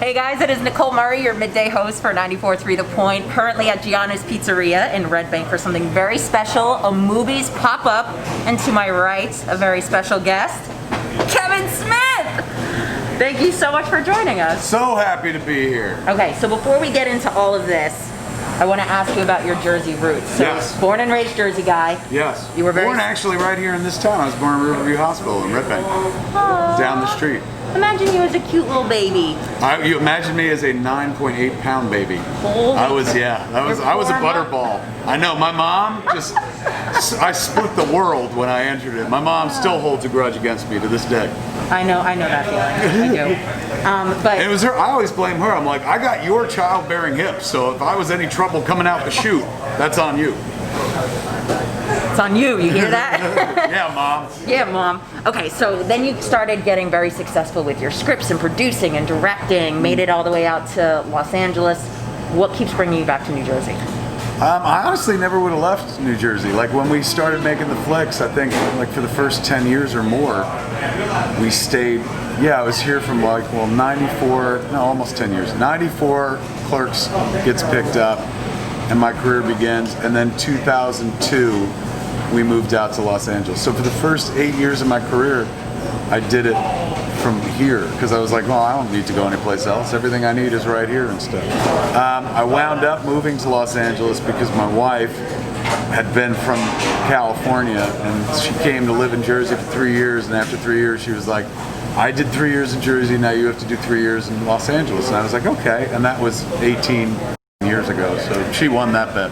Hey guys, it is Nicole Murray, your midday host for 94.3 The Point, currently at Gianna's Pizzeria in Red Bank for something very special, a Mooby's pop-up, and to my right, a very special guest, Kevin Smith! Thank you so much for joining us. So happy to be here. Okay, so before we get into all of this, I want to ask you about your Jersey roots. So, yes. Born and raised Jersey guy. Yes. You were born actually right here in this town. I was born in Riverview Hospital in Red Bank, down the street. Imagine you as a cute little baby. You imagine me as a 9.8 pound baby. Holy I was a butterball. I know, my mom I split the world when I entered it. My mom still holds a grudge against me to this day. I know that feeling. I do. But and it was her. I always blame her. I'm like, I got your childbearing hips, so if I was any trouble coming out the chute, that's on you. It's on you. You hear that? Yeah, Mom. Yeah, Mom. Okay, so then you started getting very successful with your scripts and producing and directing. Made it all the way out to Los Angeles. What keeps bringing you back to New Jersey? I honestly never would have left New Jersey. Like when we started making the flicks, I think like for the first 10 years or more, we stayed. Yeah, I was here from like, 94, no, almost 10 years. 94, Clerks gets picked up and my career begins. And then 2002, we moved out to Los Angeles. So for the first 8 years of my career, I did it from here because I was like, well, I don't need to go anyplace else. Everything I need is right here and stuff. I wound up moving to Los Angeles because my wife had been from California and she came to live in Jersey for 3 years, and after 3 years she was like, I did 3 years in Jersey, now you have to do 3 years in Los Angeles. And I was like, okay, and that was 18 years ago, so she won that bet.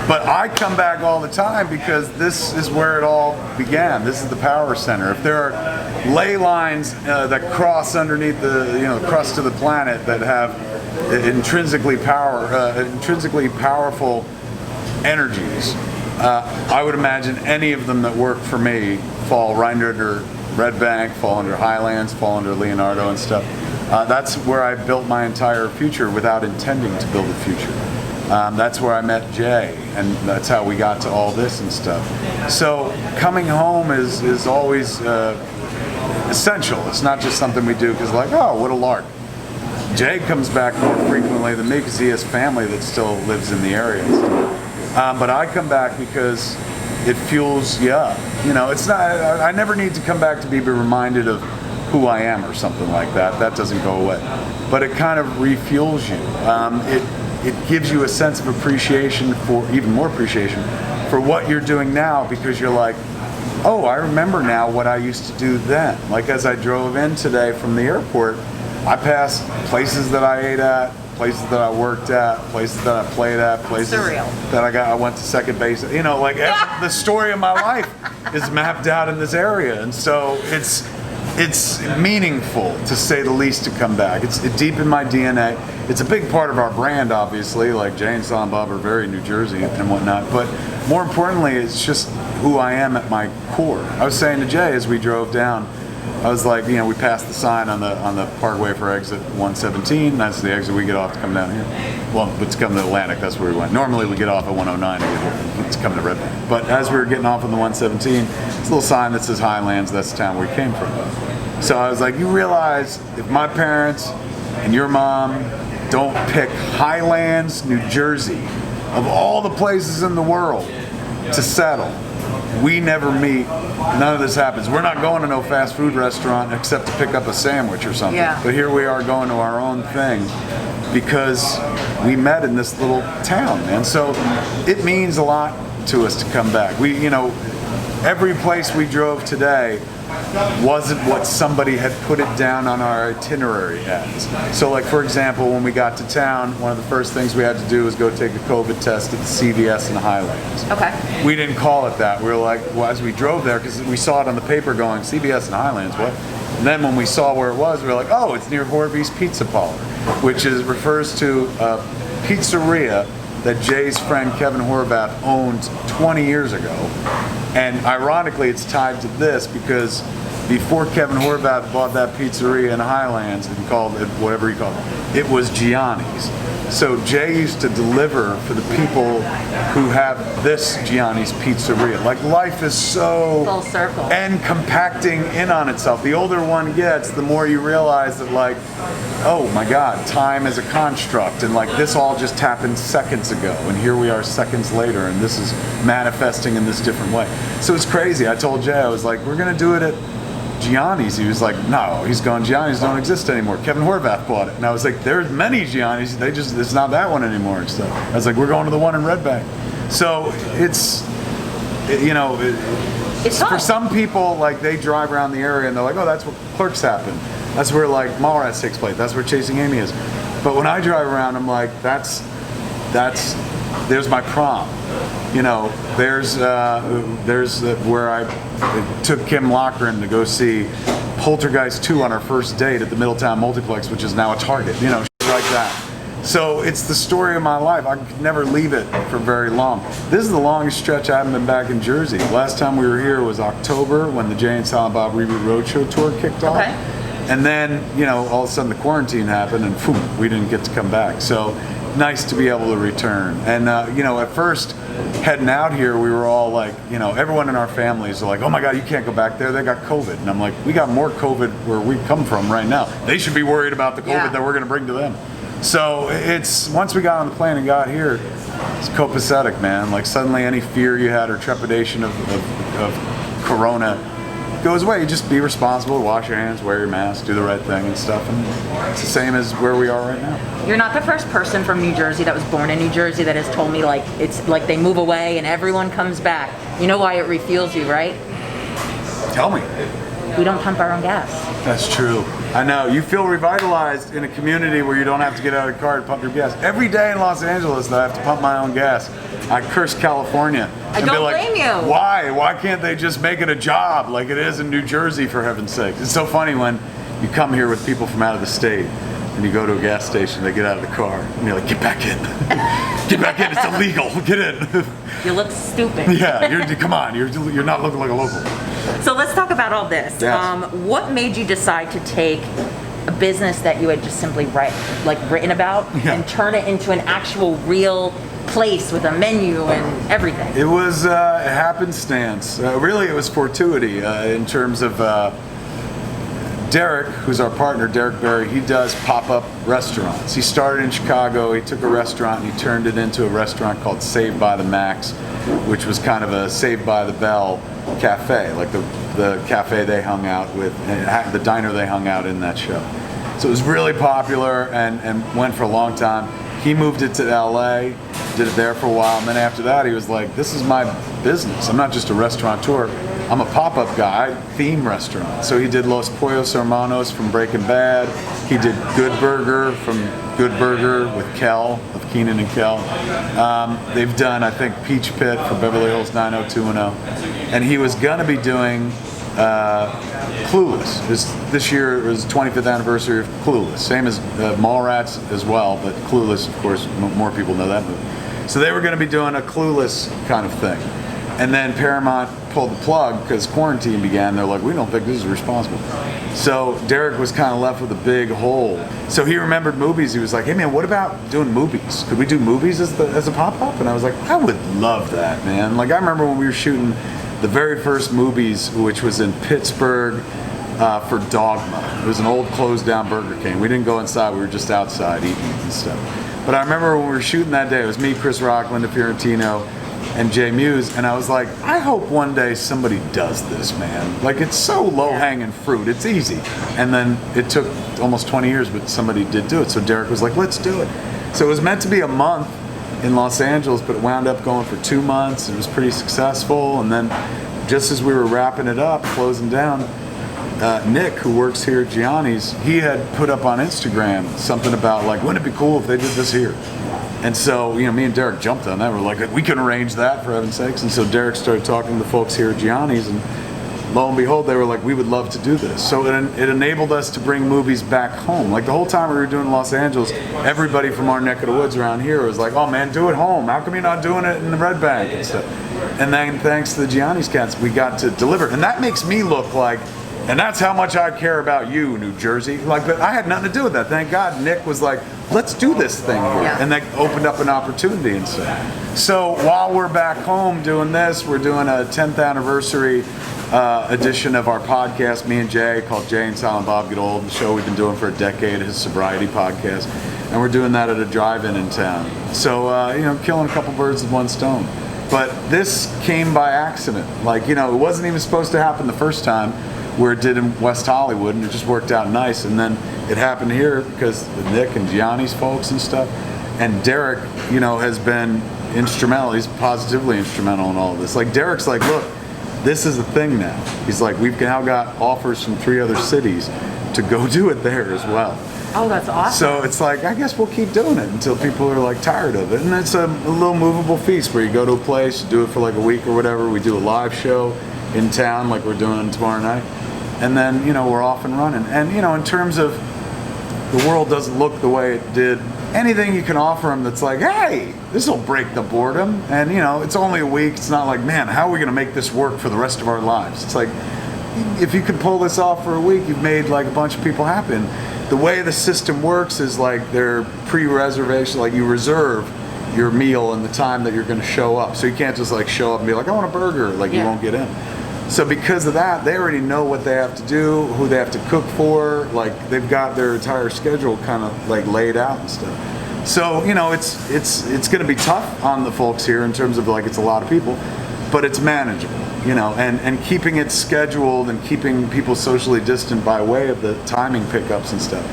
But I come back all the time because this is where it all began. This is the power center. If there are ley lines that cross underneath the crust of the planet that have intrinsically powerful energies, I would imagine any of them that work for me fall right under Red Bank, fall under Highlands, fall under Leonardo and stuff. That's where I built my entire future without intending to build a future. That's where I met Jay, and that's how we got to all this and stuff. So coming home is always essential. It's not just something we do because like, oh, what a lark. Jay comes back more frequently than me because he has family that still lives in the area and stuff. But I come back because it fuels you up. You know, it's not. I never need to come back to be reminded of who I am or something like that. That doesn't go away. But it kind of refuels you. It gives you a sense of appreciation for, even more appreciation for what you're doing now, because you're like, oh, I remember now what I used to do then. Like as I drove in today from the airport, I passed places that I ate at, places that I worked at, places that I played at, places that I went to second base. You know, like the story of my life is mapped out in this area, and so it's meaningful, to say the least, to come back. It's deep in my DNA. It's a big part of our brand, obviously. Like Jay and Silent Bob are very New Jersey and whatnot. But more importantly, it's just who I am at my core. I was saying to Jay as we drove down, I was like, we passed the sign on the Parkway for exit 117. That's the exit we get off to come down here. Well, to come to Atlantic, that's where we went. Normally we get off at 109 to come to Red Bank. But as we were getting off on the 117, it's a little sign that says Highlands. That's the town where we came from. So I was like, you realize if my parents and your mom don't pick Highlands, New Jersey, of all the places in the world to settle, we never meet. None of this happens. We're not going to no fast food restaurant except to pick up a sandwich or something. Yeah. But here we are going to our own thing because we met in this little town, man. So it means a lot to us to come back. Every place we drove today wasn't what somebody had put it down on our itinerary as. So like, for example, when we got to town, one of the first things we had to do was go take a COVID test at the CVS in the Highlands. Okay. We didn't call it that. We were like, well, as we drove there, because we saw it on the paper going, CVS in the Highlands, what? And then when we saw where it was, we were like, oh, it's near Horby's Pizza Parlor, which refers to a pizzeria that Jay's friend Kevin Horvath owned 20 years ago. And ironically, it's tied to this because before Kevin Horvath bought that pizzeria in Highlands and called it whatever he called it, it was Gianni's. So Jay used to deliver for the people who have this Gianni's Pizzeria. Like, life is so full circle and compacting in on itself. The older one gets, the more you realize that, like, oh my God, time is a construct, and like this all just happened seconds ago, and here we are seconds later, and this is manifesting in this different way. So it's crazy. I told Jay, I was like, we're gonna do it at Gianni's. He was like, no. He's going, Gianni's don't exist anymore. Kevin Horvath bought it. And I was like, there's many Gianni's. It's not that one anymore. So I was like, we're going to the one in Red Bank. So it's, you know, it's for some people, like, they drive around the area and they're like, oh, that's where Clerks happen. That's where, like, Mallrats takes place. That's where Chasing Amy is. But when I drive around, I'm like, there's my prom. You know, there's where I took Kim Lochran to go see Poltergeist 2 on our first date at the Middletown Multiplex, which is now a Target, you know, shit like that. So it's the story of my life. I could never leave it for very long. This is the longest stretch I haven't been back in Jersey. Last time we were here was October, when the Jay and Silent Bob Reboot Roadshow tour kicked off. Okay. And then, you know, all of a sudden the quarantine happened, and phew, we didn't get to come back. So nice to be able to return. And, you know, at first, heading out here, we were all like, you know, everyone in our families are like, oh my God, you can't go back there. They got COVID. And I'm like, we got more COVID where we come from right now. They should be worried about the COVID that we're going to bring to them. So it's, once we got on the plane and got here, it's copacetic, man. Like, suddenly any fear you had or trepidation of Corona goes away. You just be responsible, wash your hands, wear your mask, do the right thing and stuff, and it's the same as where we are right now. You're not the first person from New Jersey that was born in New Jersey that has told me, like, it's like they move away and everyone comes back. You know why it refuels you, right? Tell me. We don't pump our own gas. That's true. I know. You feel revitalized in a community where you don't have to get out of the car to pump your gas. Every day in Los Angeles, I have to pump my own gas. I curse California. I don't blame you. Why? Why can't they just make it a job like it is in New Jersey, for heaven's sake? It's so funny when you come here with people from out of the state and you go to a gas station, they get out of the car and you're like, get back in. Get back in, it's illegal, get in. You look stupid. Yeah, come on, you're not looking like a local. So let's talk about all this. Yes. What made you decide to take a business that you had just simply written about and turn it into an actual real place with a menu and everything? It was happenstance. Really, it was fortuity in terms of Derek, who's our partner, Derek Berry. He does pop-up restaurants. He started in Chicago. He took a restaurant and he turned it into a restaurant called Saved by the Max, which was kind of a Saved by the Bell cafe, like the cafe they hung out with, the diner they hung out in that show. So it was really popular and went for a long time. He moved it to LA, did it there for a while, and then after that he was like, this is my business. I'm not just a restaurateur, I'm a pop-up guy, theme restaurant. So he did Los Pollos Hermanos from Breaking Bad. He did Good Burger from Good Burger with Kel, of Keenan and Kel. They've done, I think, Peach Pit for Beverly Hills 90210. And he was gonna be doing Clueless. This year was the 25th anniversary of Clueless. Same as Mallrats as well, but Clueless, of course, more people know that movie. So they were gonna be doing a Clueless kind of thing. And then Paramount pulled the plug because quarantine began. They're like, we don't think this is responsible. So Derek was kind of left with a big hole. So he remembered movies. He was like, hey man, what about doing movies? Could we do movies as a pop-up? And I was like, I would love that, man. Like, I remember when we were shooting the very first movies, which was in Pittsburgh for Dogma. It was an old closed down Burger King. We didn't go inside, we were just outside eating and stuff. But I remember when we were shooting that day, it was me, Chris Rock, Linda Fiorentino, and Jay Muse, and I was like, I hope one day somebody does this, man. Like, it's so low-hanging fruit, it's easy. And then it took almost 20 years, but somebody did do it. So Derek was like, let's do it. So it was meant to be a month in Los Angeles, but it wound up going for 2 months. It was pretty successful, and then just as we were wrapping it up, closing down, Nick, who works here at Gianni's, he had put up on Instagram something about, like, wouldn't it be cool if they did this here? And so, you know, me and Derek jumped on that. We're like, we can arrange that, for heaven's sakes. And so Derek started talking to the folks here at Gianni's, and lo and behold, they were like, we would love to do this. So it enabled us to bring movies back home. Like, the whole time we were doing Los Angeles, everybody from our neck of the woods around here was like, oh man, do it home. How come you're not doing it in the Red Bank and stuff? And then thanks to the Gianni's cats, we got to deliver. And that makes me look like And that's how much I care about you, New Jersey. Like, but I had nothing to do with that. Thank God Nick was like, let's do this thing here. Yeah. And that opened up an opportunity and stuff. So while we're back home doing this, we're doing a 10th anniversary edition of our podcast, me and Jay, called Jay and Silent Bob Get Old, the show we've been doing for a decade, his sobriety podcast. And we're doing that at a drive-in in town. So, killing a couple birds with one stone. But this came by accident. Like, it wasn't even supposed to happen the first time where it did in West Hollywood, and it just worked out nice. And then it happened here because of Nick and Gianni's folks and stuff. And Derek, has been instrumental. He's positively instrumental in all of this. Like, Derek's like, look, this is a thing now. He's like, we've now got offers from 3 other cities to go do it there as well. Oh, that's awesome. So it's like, I guess we'll keep doing it until people are like tired of it. And it's a little movable feast where you go to a place, do it for like a week or whatever. We do a live show in town like we're doing tomorrow night. And then, we're off and running. And, in terms of the world doesn't look the way it did, anything you can offer them that's like, hey, this will break the boredom. And, it's only a week. It's not like, man, how are we going to make this work for the rest of our lives? It's like, if you could pull this off for a week, you've made like a bunch of people happy. And the way the system works is like they're pre-reservation, like you reserve your meal and the time that you're going to show up. So you can't just like show up and be like, I want a burger, like you won't get in. So because of that, they already know what they have to do, who they have to cook for, like they've got their entire schedule kind of like laid out and stuff. So, it's going to be tough on the folks here in terms of like it's a lot of people, but it's manageable. And keeping it scheduled and keeping people socially distant by way of the timing pickups and stuff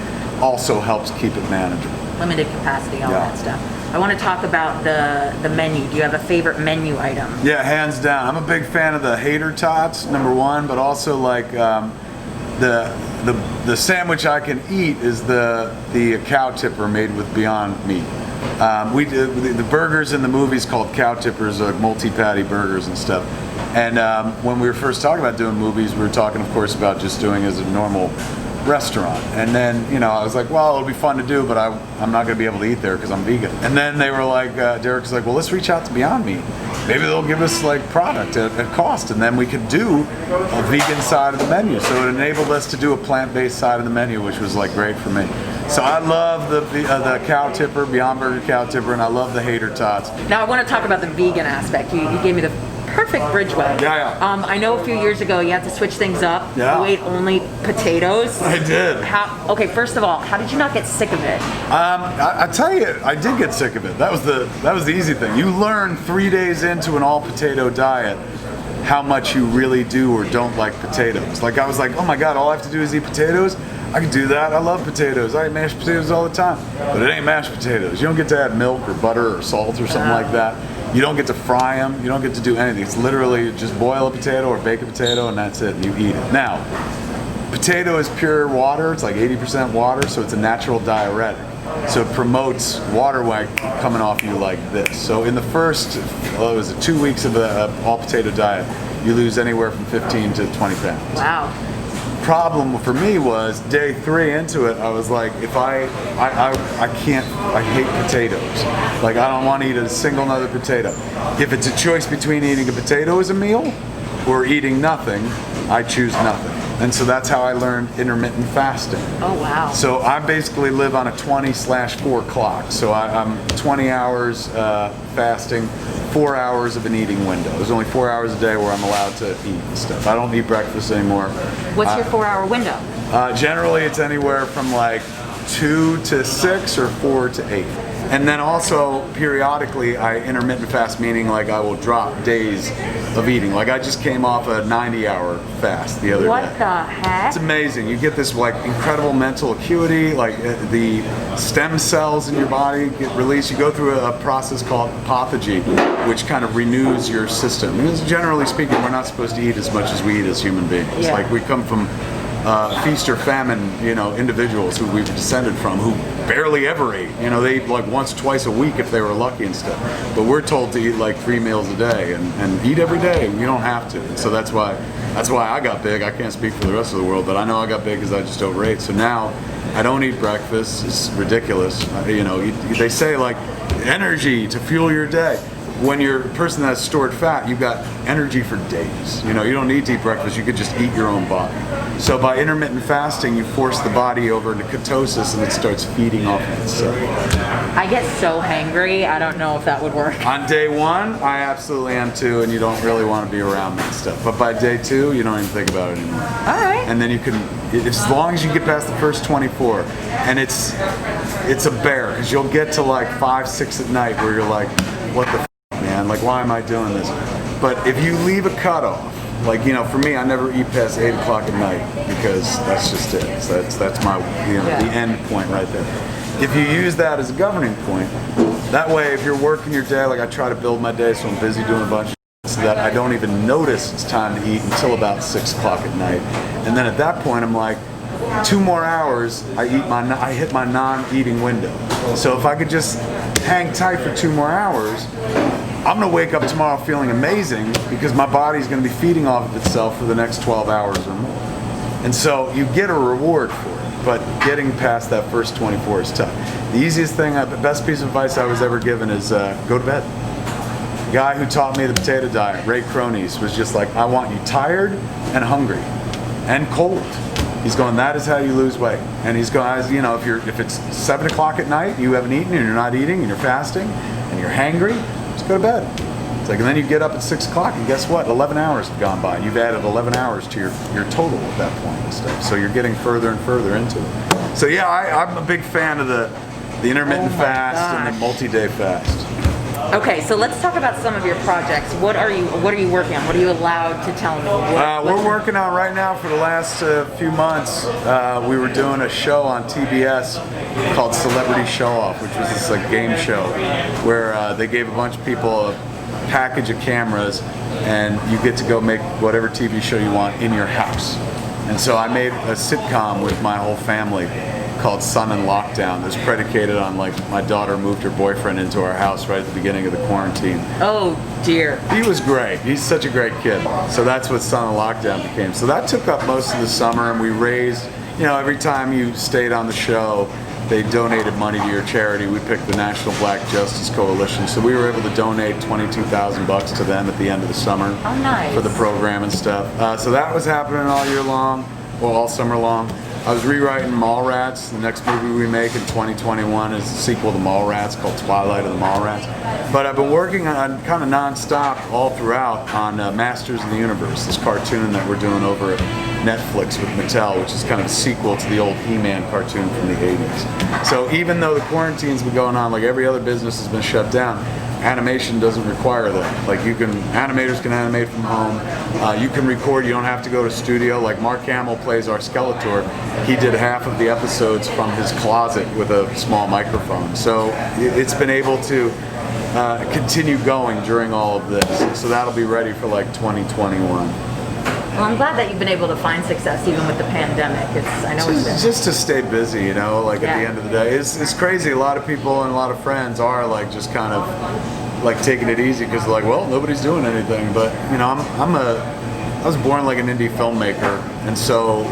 also helps keep it manageable. Limited capacity, all that stuff. I want to talk about the menu. Do you have a favorite menu item? Yeah, hands down. I'm a big fan of the hater tots, number one, but also like the sandwich I can eat is the cow tipper made with Beyond Meat. We did the burgers in the movies called cow tippers, like multi-patty burgers and stuff. And when we were first talking about doing movies, we were talking, of course, about just doing it as a normal restaurant. And then, I was like, well, it'll be fun to do, but I'm not going to be able to eat there because I'm vegan. And then they were like, Derek was like, well, let's reach out to Beyond Meat. Maybe they'll give us like product at cost, and then we could do a vegan side of the menu. So it enabled us to do a plant-based side of the menu, which was like great for me. So I love the cow tipper, Beyond Burger cow tipper, and I love the hater tots. Now I want to talk about the vegan aspect. You gave me the perfect bridgeway. Yeah. I know a few years ago you had to switch things up. Yeah. You ate only potatoes. I did. Okay, first of all, how did you not get sick of it? I tell you, I did get sick of it. That was the easy thing. You learn 3 days into an all potato diet how much you really do or don't like potatoes. Like I was like, oh my God, all I have to do is eat potatoes? I can do that. I love potatoes. I eat mashed potatoes all the time. But it ain't mashed potatoes. You don't get to add milk or butter or salt or something like that. You don't get to fry them. You don't get to do anything. It's literally just boil a potato or bake a potato and that's it. And you eat it. Now, potato is pure water. It's like 80% water, so it's a natural diuretic. So it promotes water coming off you like this. So in the first, 2 weeks of the all potato diet, you lose anywhere from 15 to 20 pounds. Wow. Problem for me was day 3 into it, I was like, if I hate potatoes. Like I don't want to eat a single another potato. If it's a choice between eating a potato as a meal or eating nothing, I choose nothing. And so that's how I learned intermittent fasting. Oh, wow. So I basically live on a 20/4 clock. So I'm 20 hours fasting, 4 hours of an eating window. There's only 4 hours a day where I'm allowed to eat and stuff. I don't eat breakfast anymore. What's your 4-hour window? Generally, it's anywhere from like 2 to 6 or 4 to 8. And then also, periodically, I intermittent fast, meaning like I will drop days of eating. Like I just came off a 90-hour fast the other day. What the heck? It's amazing. You get this like incredible mental acuity, like the stem cells in your body get released. You go through a process called autophagy, which kind of renews your system. Because generally speaking, we're not supposed to eat as much as we eat as human beings. Yeah. Like we come from feast or famine, individuals who we've descended from who barely ever ate. They eat like once, twice a week if they were lucky and stuff. But we're told to eat like 3 meals a day and eat every day. You don't have to. And so that's why I got big. I can't speak for the rest of the world, but I know I got big because I just overate. So now I don't eat breakfast. It's ridiculous. They say like energy to fuel your day. when you're a person that has stored fat, you've got energy for days. You know, you don't need to eat breakfast, you could just eat your own body. So by intermittent fasting, you force the body over into ketosis and it starts feeding off of itself. I get so hangry, I don't know if that would work. On day one, I absolutely am too, and you don't really want to be around that stuff. But by day two, you don't even think about it anymore. All right. And then you can, as long as you get past the first 24, and it's a bear, because you'll get to like 5, 6 at night where you're like, what the man, like why am I doing this? But if you leave a cutoff, like, you know, for me, I never eat past 8 o'clock at night because that's just it. So that's my, you know, the end point right there. If you use that as a governing point, that way if you're working your day, like I try to build my day so I'm busy doing a bunch of shit so that I don't even notice it's time to eat until about 6 o'clock at night. And then at that point I'm like, 2 more hours, I hit my non-eating window. So if I could just hang tight for 2 more hours, I'm gonna wake up tomorrow feeling amazing because my body's gonna be feeding off of itself for the next 12 hours or more. And so you get a reward for it, but getting past that first 24 is tough. The easiest thing, the best piece of advice I was ever given is go to bed. The guy who taught me the potato diet, Ray Cronies, was just like, I want you tired and hungry and cold. He's going, that is how you lose weight. And he's going, you know, if it's 7 o'clock at night, you haven't eaten and you're not eating and you're fasting and you're hangry, just go to bed. It's like, and then you get up at 6 o'clock and guess what? 11 hours have gone by. You've added 11 hours to your total at that point and stuff. So you're getting further and further into it. So yeah, I'm a big fan of the intermittent fast and the multi-day fast. Okay, so let's talk about some of your projects. What are you working on? What are you allowed to tell me? We're working on right now for the last few months. We were doing a show on TBS called Celebrity Show Off, which was this like game show where they gave a bunch of people a package of cameras and you get to go make whatever TV show you want in your house. And so I made a sitcom with my whole family called Son in Lockdown. That's predicated on like my daughter moved her boyfriend into our house right at the beginning of the quarantine. Oh dear. He was great. He's such a great kid. So that's what Son in Lockdown became. So that took up most of the summer and we raised, you know, every time you stayed on the show, they donated money to your charity. We picked the National Black Justice Coalition. So we were able to donate $22,000 to them at the end of the summer for the program and stuff. So that was happening all year long, well, all summer long. I was rewriting Mallrats. The next movie we make in 2021 is a sequel to Mallrats called Twilight of the Mallrats. But I've been working on kind of non-stop all throughout on Masters of the Universe, this cartoon that we're doing over at Netflix with Mattel, which is kind of a sequel to the old He-Man cartoon from the 80s. So even though the quarantine's been going on, like every other business has been shut down, animation doesn't require that. Like animators can animate from home. You can record, you don't have to go to studio. Like Mark Hamill plays our Skeletor. He did half of the episodes from his closet with a small microphone. So it's been able to continue going during all of this. So that'll be ready for like 2021. Well, I'm glad that you've been able to find success even with the pandemic. I know it's been just to stay busy, you know, like at the end of the day. It's crazy. A lot of people and a lot of friends are like just kind of like taking it easy because they're like, well, nobody's doing anything. But you know, I was born like an indie filmmaker, and so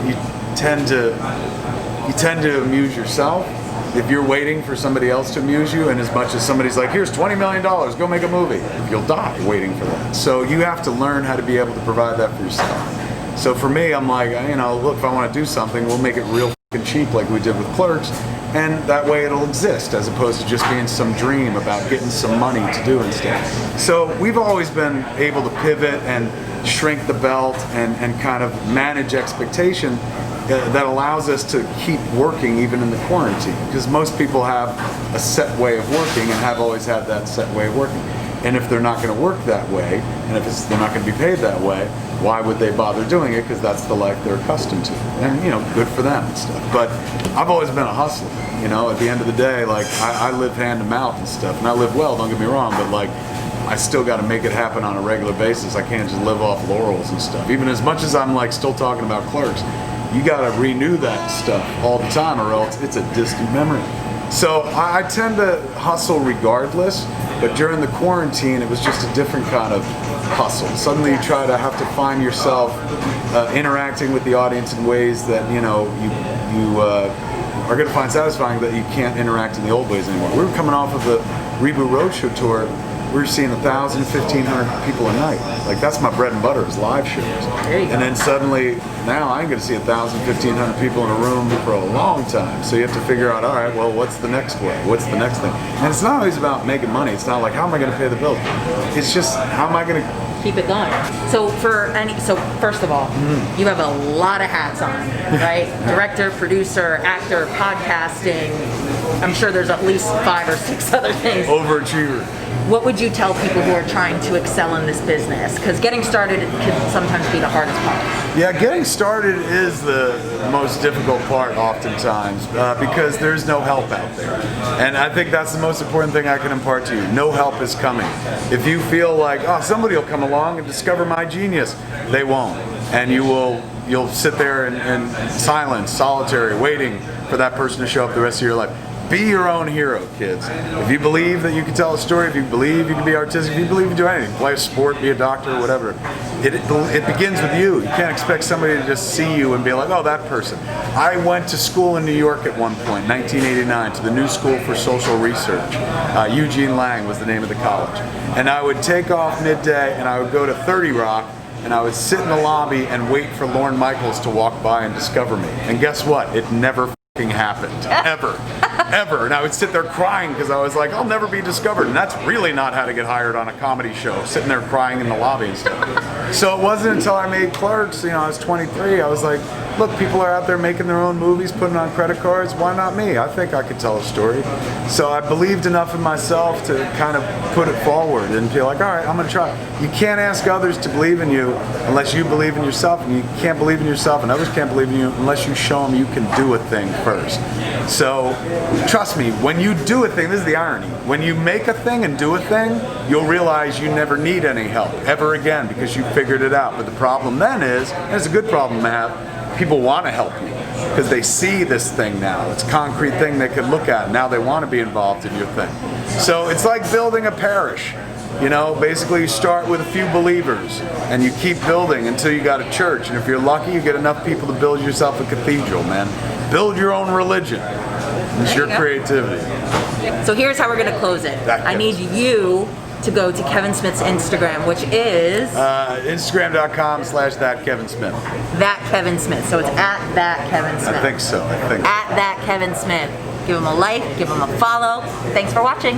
you tend to amuse yourself. If you're waiting for somebody else to amuse you, and as much as somebody's like, here's $20 million, go make a movie, you'll die waiting for that. So you have to learn how to be able to provide that for yourself. So for me, I'm like, you know, look, if I want to do something, we'll make it real fucking cheap like we did with Clerks, and that way it'll exist as opposed to just being some dream about getting some money to do instead. So we've always been able to pivot and shrink the belt and kind of manage expectation that allows us to keep working even in the quarantine, because most people have a set way of working and have always had that set way of working. And if they're not going to work that way, and if they're not going to be paid that way, why would they bother doing it? Because that's the life they're accustomed to. And, you know, good for them and stuff. But I've always been a hustler, you know, at the end of the day, like I live hand to mouth and stuff, and I live well, don't get me wrong, but like I still got to make it happen on a regular basis. I can't just live off laurels and stuff. Even as much as I'm like still talking about Clerks, you got to renew that stuff all the time or else it's a distant memory. So I tend to hustle regardless, but during the quarantine it was just a different kind of hustle. Suddenly you try to have to find yourself interacting with the audience in ways that, you know, you are going to find satisfying that you can't interact in the old ways anymore. We were coming off of the Reboot Roadshow tour we were seeing 1,000, 1,500 people a night. Like, that's my bread and butter, is live shows. There you go. And then suddenly, now I'm going to see 1,000, 1,500 people in a room for a long time. So you have to figure out, all right, well, what's the next way? What's the next thing? And it's not always about making money. It's not like, how am I going to pay the bills? It's just, how am I going to keep it going. So first of all, you have a lot of hats on, right? Director, producer, actor, podcasting. I'm sure there's at least 5 or 6 other things. overachiever? What would you tell people who are trying to excel in this business? Because getting started can sometimes be the hardest part. Yeah, getting started is the most difficult part oftentimes because there's no help out there. And I think that's the most important thing I can impart to you. No help is coming. If you feel like, oh, somebody will come along and discover my genius, they won't. And you'll sit there in silence, solitary, waiting for that person to show up the rest of your life. Be your own hero, kids. If you believe that you can tell a story, if you believe you can be artistic, if you believe you can do anything, play a sport, be a doctor, whatever, it begins with you. You can't expect somebody to just see you and be like, oh, that person. I went to school in New York at one point, 1989, to the New School for Social Research. Eugene Lang was the name of the college. And I would take off midday and I would go to 30 Rock and I would sit in the lobby and wait for Lorne Michaels to walk by and discover me. And guess what? It never happened, ever. And I would sit there crying because I was like, I'll never be discovered. And that's really not how to get hired on a comedy show, sitting there crying in the lobby and stuff. So it wasn't until I made Clerks, I was 23, I was like, look, people are out there making their own movies, putting on credit cards, why not me? I think I could tell a story. So I believed enough in myself to kind of put it forward and feel like, all right, I'm going to try. You can't ask others to believe in you unless you believe in yourself, and you can't believe in yourself and others can't believe in you unless you show them you can do a thing first. So trust me, when you do a thing, this is the irony, when you make a thing and do a thing, you'll realize you never need any help ever again because you figured it out. But the problem then is, and it's a good problem to have, people want to help you because they see this thing now. It's a concrete thing they can look at. Now they want to be involved in your thing. So it's like building a parish. Basically you start with a few believers and you keep building until you got a church. And if you're lucky, you get enough people to build yourself a cathedral, man. Build your own religion. It's your creativity. So here's how we're going to close it. I need you to go to Kevin Smith's Instagram, which is Instagram.com/thatkevinsmith. That Kevin Smith. So it's at That Kevin Smith. I think so. At That Kevin Smith. Give him a like, give him a follow. Thanks for watching.